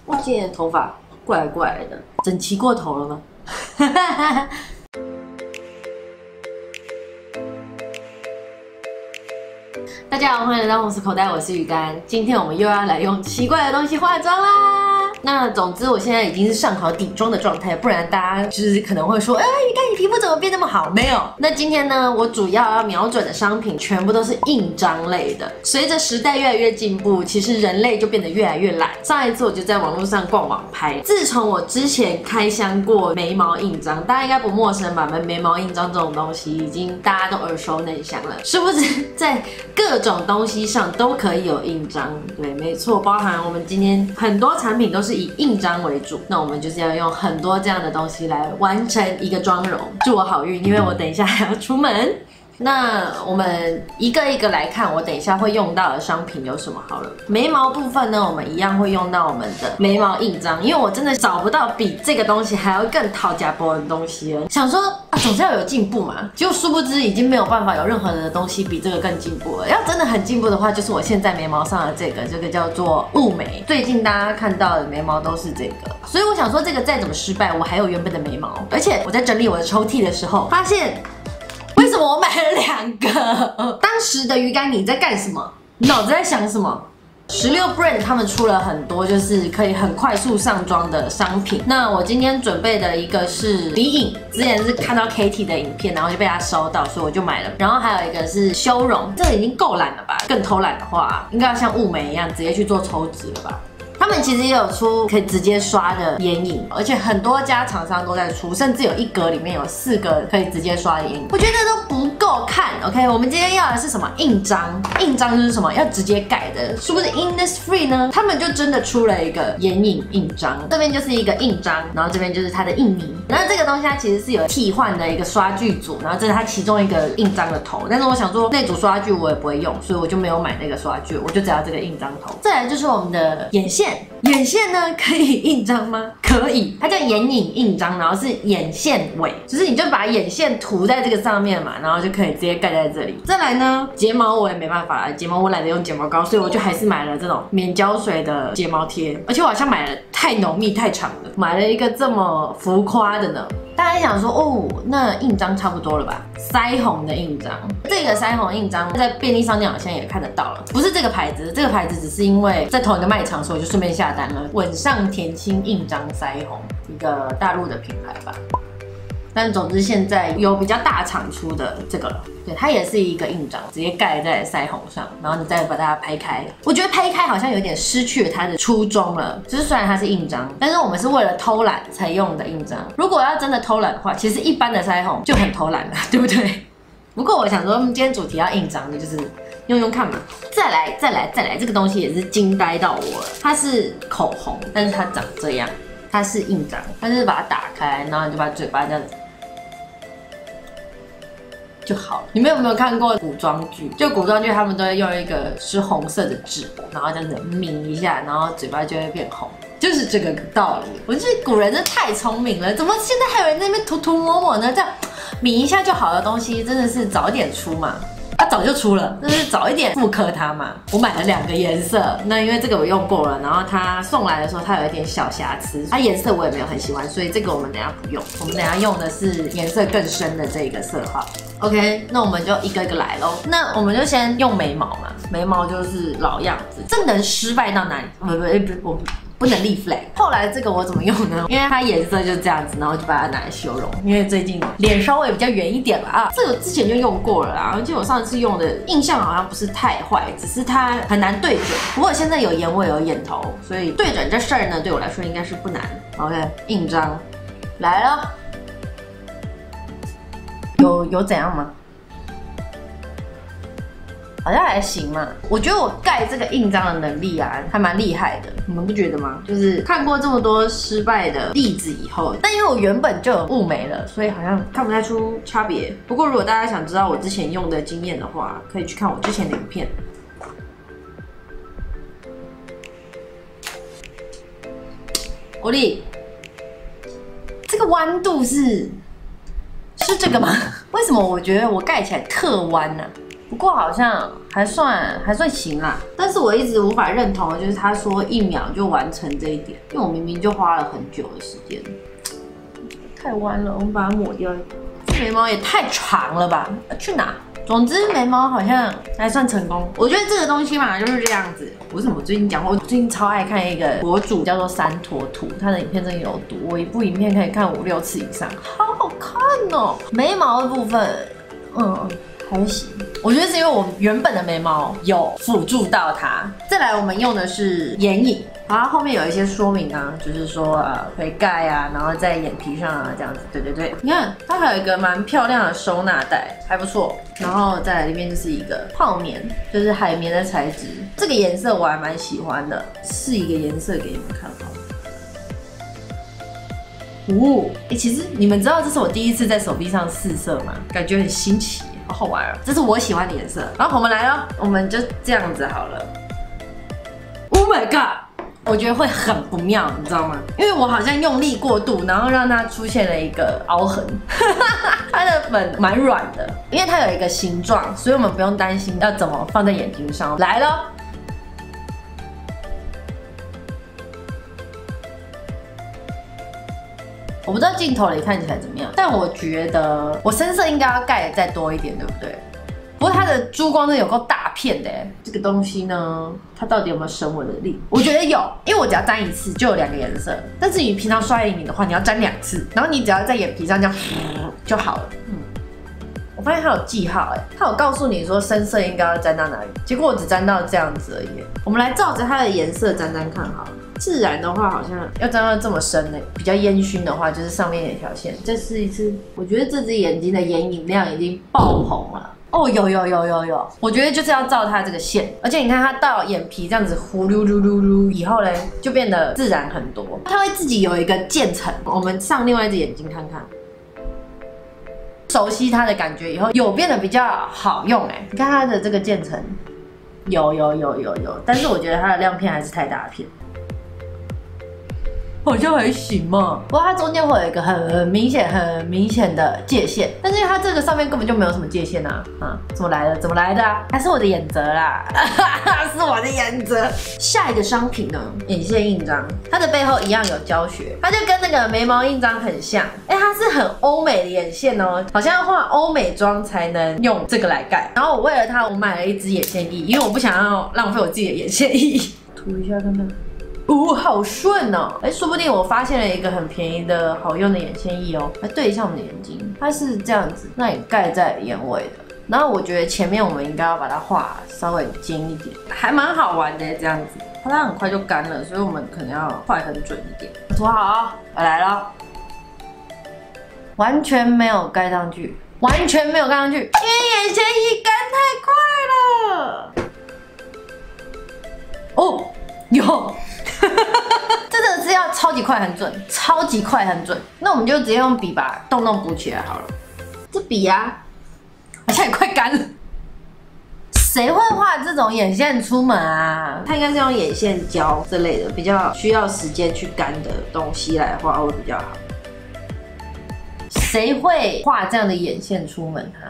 我今天的头发怪怪的，整齐过头了吗？大家好，欢迎来到红石口袋，我是鱼干。今天我们又要来用奇怪的东西化妆啦。那总之，我现在已经是上好底妆的状态，不然大家就是可能会说，鱼干你皮肤怎么变那么好？没有。那今天呢，我主要瞄准的商品全部都是印章类的。随着时代越来越进步，其实人类就变得越来越懒。上一次我就在网络上逛网拍，自从我之前开箱过眉毛印章，大家应该不陌生吧？眉毛印章这种东西已经大家都耳熟能详了，是不是？在各种东西上都可以有印章，对，没错，包含我们今天很多产品都是以印章为主，那我们就是要用很多这样的东西来完成一个妆容。祝我好运，因为我等一下还要出门。那我们一个一个来看，我等一下会用到的商品有什么好了。眉毛部分呢，我们一样会用到我们的眉毛印章，因为我真的找不到比这个东西还要更讨价包的东西了。想说总是要有进步嘛，结果殊不知已经没有办法有任何的东西比这个更进步了。要真的很进步的话，就是我现在眉毛上的这个叫做雾眉，最近大家看到的眉毛都是这个，所以我想说这个再怎么失败，我还有原本的眉毛。而且我在整理我的抽屉的时候，发现。为什么我买了2个？当时的鱼干你在干什么？你脑子在想什么？16 brand 他们出了很多就是可以很快速上妆的商品。那我今天准备的一个是鼻影，之前是看到 Katie 的影片，然后就被他烧到，所以我就买了。然后还有一个是修容，这个已经够懒了吧？更偷懒的话，应该要像雾眉一样直接去做抽脂了吧？他们其实也有出可以直接刷的眼影，而且很多家厂商都在出，甚至有1格里面有4个可以直接刷的眼影，我觉得都不够看。OK， 我们今天要的是什么？印章。印章就是什么？要直接盖的。殊不知 Innisfree 呢，他们就真的出了一个眼影印章，这边就是一个印章，然后这边就是它的印泥。然后这个东西它其实是有替换的一个刷具组，然后这是它其中一个印章的头。但是我想说那组刷具我也不会用，所以我就没有买那个刷具，我就只要这个印章头。再来就是我们的眼线。眼线呢可以印章吗？可以，它叫眼影印章，然后是眼线尾，就是你就把眼线涂在这个上面嘛，然后就可以直接盖在这里。再来呢，睫毛我也没办法，睫毛我懒得用睫毛膏，所以我就还是买了这种免胶水的睫毛贴，而且我好像买了太浓密太长了，买了一个这么浮夸的呢。大家想说那印章差不多了吧？腮红的印章，这个腮红印章在便利商店好像也看得到了，不是这个牌子，这个牌子只是因为在同一个卖场，所以我就顺便下单了。稳上甜心印章腮红，一个大陆的品牌吧。但总之现在有比较大厂出的这个了，对，它也是一个印章，直接盖在腮红上，然后你再把它拍开。我觉得拍开好像有点失去了它的初衷了，就是虽然它是印章，但是我们是为了偷懒才用的印章。如果要真的偷懒的话，其实一般的腮红就很偷懒了，对不对？不过我想说，今天主题要印章的，就是用用看嘛。再来，这个东西也是惊呆到我了。它是口红，但是它长这样，它是印章，它就是把它打开，然后你就把嘴巴这样子。就好了。你们有没有看过古装剧？就古装剧他们都会用一个是红色的纸，然后这样子抿一下，然后嘴巴就会变红，就是这个道理。我觉得古人真的太聪明了，怎么现在还有人在那边涂涂抹抹呢？这样抿一下就好的东西，真的是早点出嘛。它早就出了，就是早一点复刻它嘛。我买了2个颜色，那因为这个我用过了，然后它送来的时候它有一点小瑕疵，它颜色我也没有很喜欢，所以这个我们等一下不用，我们等一下用的是颜色更深的这个色号。OK， 那我们就一个一个来咯。那我们就先用眉毛嘛，眉毛就是老样子，这能失败到哪里？我不能立 flag。后来这个我怎么用呢？因为它颜色就这样子，然后就把它拿来修容。因为最近脸稍微比较圆一点了啊，这个之前就用过了啦。而且我上次用的印象好像不是太坏，只是它很难对准。不过现在有眼尾有眼头，所以对准这事儿呢，对我来说应该是不难。OK， 印章来了。有怎样吗？好像还行嘛。我觉得我盖这个印章的能力啊，还蛮厉害的，你们不觉得吗？就是看过这么多失败的例子以后，但因为我原本就有雾眉了，所以好像看不太出差别。不过如果大家想知道我之前用的经验的话，可以去看我之前的影片。国立，这个弯度是这个吗？为什么我觉得我盖起来特弯呢？不过好像还算行啦。但是我一直无法认同的就是他说1秒就完成这一点，因为我明明就花了很久的时间。太弯了，我们把它抹掉。这眉毛也太长了吧？去哪？总之眉毛好像还算成功。我觉得这个东西嘛就是这样子。为什么我最近讲话？我最近超爱看一个博主叫做三坨图，他的影片真的有毒，我一部影片可以看5、6次以上，好好看哦。眉毛的部分，还行。我觉得是因为我原本的眉毛有辅助到它。再来，我们用的是眼影，然后后面有一些说明啊，就是说可以盖啊，然后在眼皮上啊这样子。对，你看它还有一个蛮漂亮的收纳袋，还不错。然后再来里面就是一个泡棉，就是海绵的材质，这个颜色我还蛮喜欢的，试一个颜色给你们看好了。其实你们知道这是我第一次在手臂上试色吗？感觉很新奇。好好玩啊！这是我喜欢的颜色。然后我们来咯，我们就这样子好了。Oh my god！ 我觉得会很不妙，你知道吗？因为我好像用力过度，然后让它出现了一个凹痕。它的粉蛮软的，因为它有一个形状，所以我们不用担心要怎么放在眼睛上。来咯。我不知道镜头里看起来怎么样，但我觉得我深色应该要盖得再多一点，对不对？不过它的珠光真的有够大片的耶，这个东西呢，它到底有没有省我的力？我觉得有，因为我只要沾1次就有2个颜色。但是你平常刷眼影的话，你要沾2次，然后你只要在眼皮上这样就好了。我发现它有记号哎，它有告诉你说深色应该要沾到哪里，结果我只沾到这样子而已。我们来照着它的颜色沾沾看好了。自然的话好像要沾到这么深呢，比较烟熏的话就是上面有一条线。再试一次，我觉得这只眼睛的眼影量已经爆棚了。有，我觉得就是要照它这个线，而且你看它到眼皮这样子呼噜噜噜噜以后嘞，就变得自然很多。它会自己有一个渐层。我们上另外一只眼睛看看。熟悉它的感觉以后，有变得比较好用哎。你看它的这个渐层，有，但是我觉得它的亮片还是太大片。好像还行嘛，不过它中间会有一个很明显的界限，但是因为它这个上面根本就没有什么界限啊，怎么来的啊？还是我的眼褶啦，是我的眼褶。下一个商品呢，眼线印章，它的背后一样有教学，它就跟那个眉毛印章很像，它是很欧美的眼线哦，好像要画欧美妆才能用这个来盖。然后我为了它，我买了一支眼线液，因为我不想要浪费我自己的眼线液，涂一下看看。好顺哦！说不定我发现了一个很便宜的好用的眼线液哦。来对一下我们的眼睛，它是这样子，那也盖在眼尾的。然后我觉得前面我们应该要把它画稍微尖一点，还蛮好玩的这样子。它很快就干了，所以我们可能要画很准一点。涂好啊，我来了，完全没有盖上去，因为眼线液干太快了。有。真的是要超级快很准，超级快很准。那我们就直接用笔把洞补起来好了。这笔啊，好像也快干了。谁会画这种眼线出门啊？它应该是用眼线胶之类的，比较需要时间去干的东西来画会比较好。谁会画这样的眼线出门啊？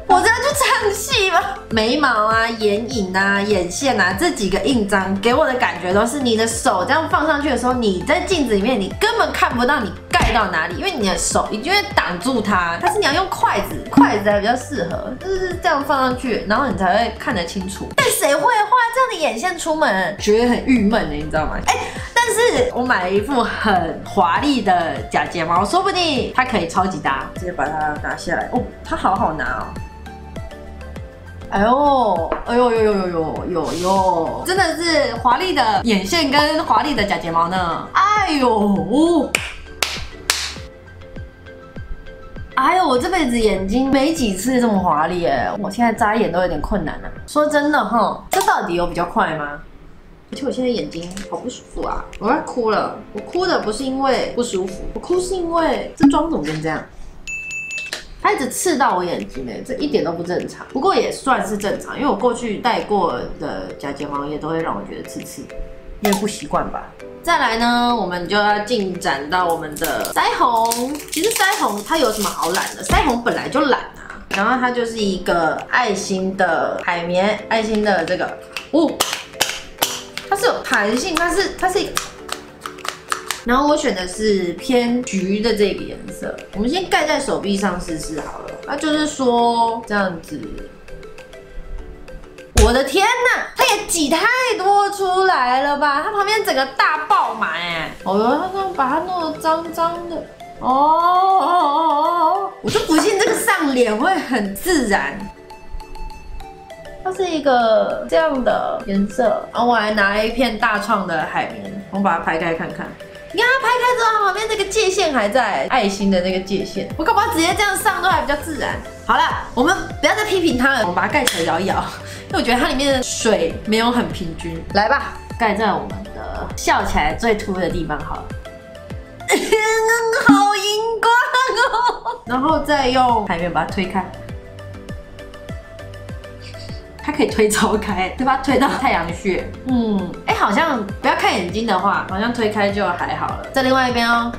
我这样去唱戏吗？眉毛啊、眼影啊、眼线啊这几个印章给我的感觉都是，你的手这样放上去的时候，你在镜子里面你根本看不到你盖到哪里，因为你的手一定会挡住它。但是你要用筷子才比较适合，就是这样放上去，然后你才会看得清楚。但谁会画这样的眼线出门？觉得很郁闷的，你知道吗？但是我买了一副很华丽的假睫毛，说不定它可以超级搭。直接把它拿下来，它好好拿哦。哎呦，真的是华丽的眼线跟华丽的假睫毛呢。我这辈子眼睛没几次这么华丽我现在眨眼都有点困难了。说真的哈，这到底有比较快吗？而且我现在眼睛好不舒服啊，我要哭了。我哭的不是因为不舒服，我哭是因为这妆怎么变这样？它一直刺到我眼睛这一点都不正常。不过也算是正常，因为我过去戴过的假睫毛液都会让我觉得刺刺，因为不习惯吧。再来呢，我们就要进展到我们的腮红。其实腮红它有什么好懒的？腮红本来就懒啊。然后它就是一个爱心的海绵，爱心的这个，哦，它是有弹性，它是。然后我选的是偏橘的这个颜色，我们先盖在手臂上试试好了。那就是说这样子，我的天哪，它也挤太多出来了吧？它旁边整个大爆满哎！哦哟，它把它弄得脏脏的。哦，我就不信这个上脸会很自然。它是一个这样的颜色，然后我还拿了一片大创的海绵，我把它拍开看看。你看它拍开之后，旁边这个界限还在，爱心的那个界限，我搞不好直接这样上都还比较自然。好了，我们不要再批评它了，我们把它盖起来摇一摇，因为我觉得它里面的水没有很平均。来吧，盖在我们的笑起来最凸的地方好了。好荧光哦！然后再用海绵把它推开。它可以推超开，就把它推到太阳穴。好像不要看眼睛的话，好像推开就还好了。在另外一边哦，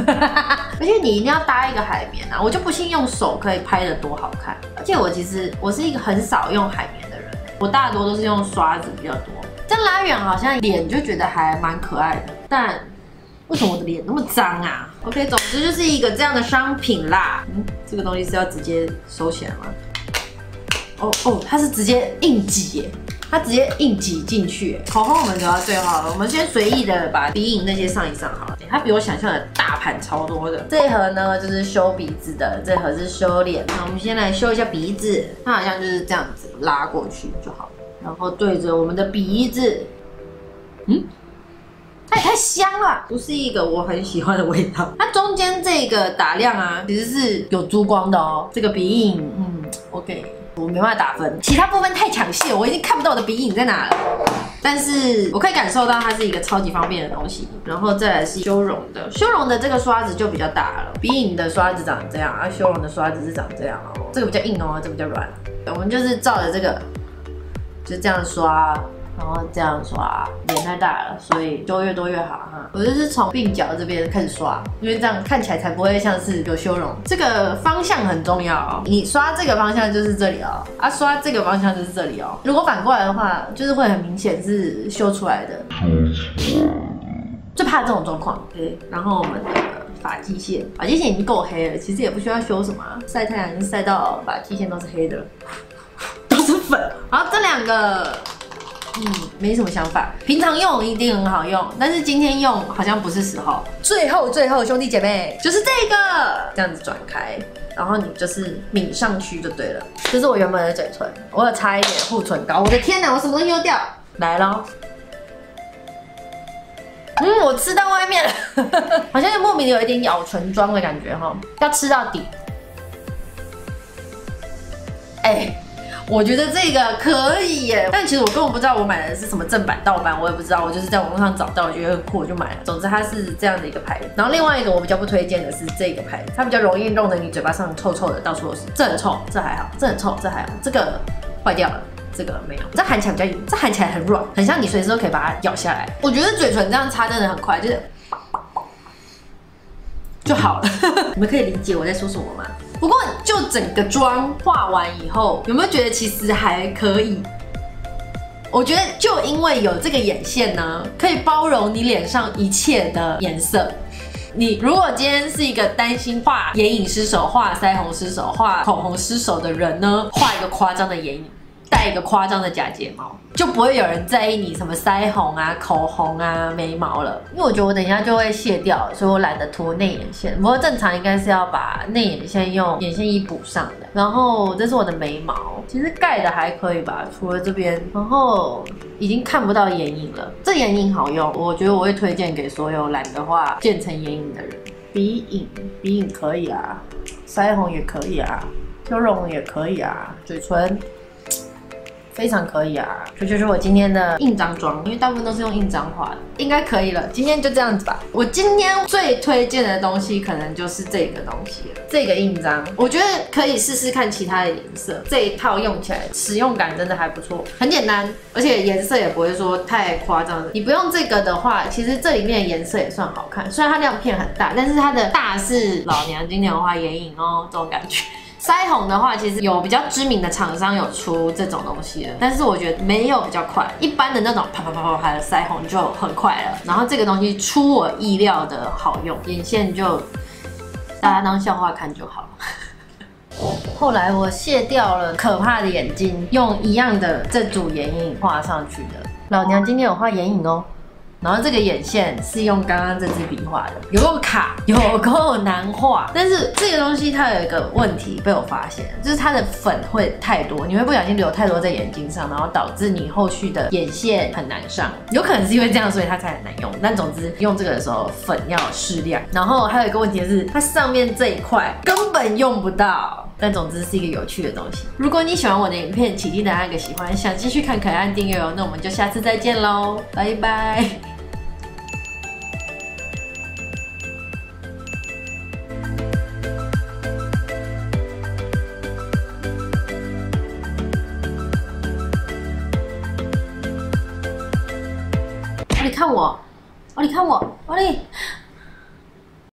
而且你一定要搭一个海绵啊！我就不信用手可以拍得多好看。而且我是一个很少用海绵的人，我大多都是用刷子比较多。这样拉远好像脸就觉得还蛮可爱的，但为什么我的脸那么脏啊 ？OK， 总之就是一个这样的商品啦。这个东西是要直接收起来吗？哦，它是直接硬挤耶，它直接硬挤进去。口红我们留到最后好了，我们先随意的把鼻影那些上一上好了。它比我想象的大盘超多的。这一盒呢就是修鼻子的，这盒是修脸。那我们先来修一下鼻子，它好像就是这样子拉过去就好了，然后对着我们的鼻子，它也太香了，不是一个我很喜欢的味道。它中间这个打亮啊，其实是有珠光的哦。这个鼻影，OK。我没办法打分，其他部分太抢戏了，我已经看不到我的鼻影在哪了。但是我可以感受到它是一个超级方便的东西。然后再来是修容的，修容的这个刷子就比较大了，鼻影的刷子长这样，修容的刷子是长这样哦。这个比较硬哦，这个比较软。我们就是照着这个，就这样刷。然后这样刷，脸太大了，所以修越多越好哈。我就是从鬓角这边开始刷，因为这样看起来才不会像是有修容。这个方向很重要哦，你刷这个方向就是这里哦，刷这个方向就是这里哦。如果反过来的话，就是会很明显是修出来的。最怕这种状况。对，然后我们的发际线已经够黑了，其实也不需要修什么，晒太阳已经晒到发际线都是黑的，都是粉。然后这两个。没什么想法。平常用一定很好用，但是今天用好像不是时候。最后，兄弟姐妹，就是这个，这样子转开，然后你就是抿上去就对了。这是我原本的嘴唇，我有擦一点护唇膏。我的天哪，我什么东西都掉来咯。我吃到外面了，好像莫名的有一点咬唇妆的感觉哈，要吃到底。我觉得这个可以耶，但其实我根本不知道我买的是什么正版盗版，我也不知道，我就是在网络上找到，我觉得很酷，我就买了。总之它是这样的一个牌子，然后另外一个我比较不推荐的是这个牌子，它比较容易弄得你嘴巴上臭臭的，到处都是。这很臭，这还好；这很臭，这还好。这个坏掉了，这个没有。这含起来比较硬，这含起来很软，很像你随时都可以把它咬下来。我觉得嘴唇这样擦真的很快，就好了。你们可以理解我在说什么吗？不过就整个妆画完以后，有没有觉得其实还可以？我觉得就因为有这个眼线呢，可以包容你脸上一切的颜色。你如果今天是一个担心画眼影失手、画腮红失手、画口红失手的人呢，画一个夸张的眼影，戴一个夸张的假睫毛，就不会有人在意你什么腮红啊、口红啊、眉毛了。因为我觉得我等一下就会卸掉，所以我懒得涂内眼线。不过正常应该是要把内眼线用眼线液补上的。然后这是我的眉毛，其实盖的还可以吧，除了这边，然后已经看不到眼影了。这眼影好用，我觉得我会推荐给所有懒得画渐层眼影的人。鼻影可以啊，腮红也可以啊，修容也可以啊，嘴唇。非常可以啊，这就是我今天的印章妆，因为大部分都是用印章画的，应该可以了。今天就这样子吧。我今天最推荐的东西可能就是这个东西了，这个印章，我觉得可以试试看其他的颜色。这一套用起来使用感真的还不错，很简单，而且颜色也不会说太夸张的。你不用这个的话，其实这里面的颜色也算好看，虽然它亮片很大，但是它的大是老娘今天有画眼影哦，这种感觉。腮红的话，其实有比较知名的厂商有出这种东西了，但是我觉得没有比较快，一般的那种啪啪啪啪啪的腮红就很快了。然后这个东西出我意料的好用，眼线就大家当笑话看就好了。后来我卸掉了可怕的眼睛，用一样的这组眼影画上去的。老娘今天有画眼影哦。然后这个眼线是用刚刚这支笔画的，有够卡，有够难画。但是这个东西它有一个问题被我发现，就是它的粉会太多，你会不小心留太多在眼睛上，然后导致你后续的眼线很难上。有可能是因为这样，所以它才很难用。但总之用这个的时候粉要适量。然后还有一个问题是，它上面这一块根本用不到。但总之是一个有趣的东西。如果你喜欢我的影片，请记得按个喜欢，想继续看可以按订阅哦。那我们就下次再见喽，拜拜。你看我，哦，你看我，哦你。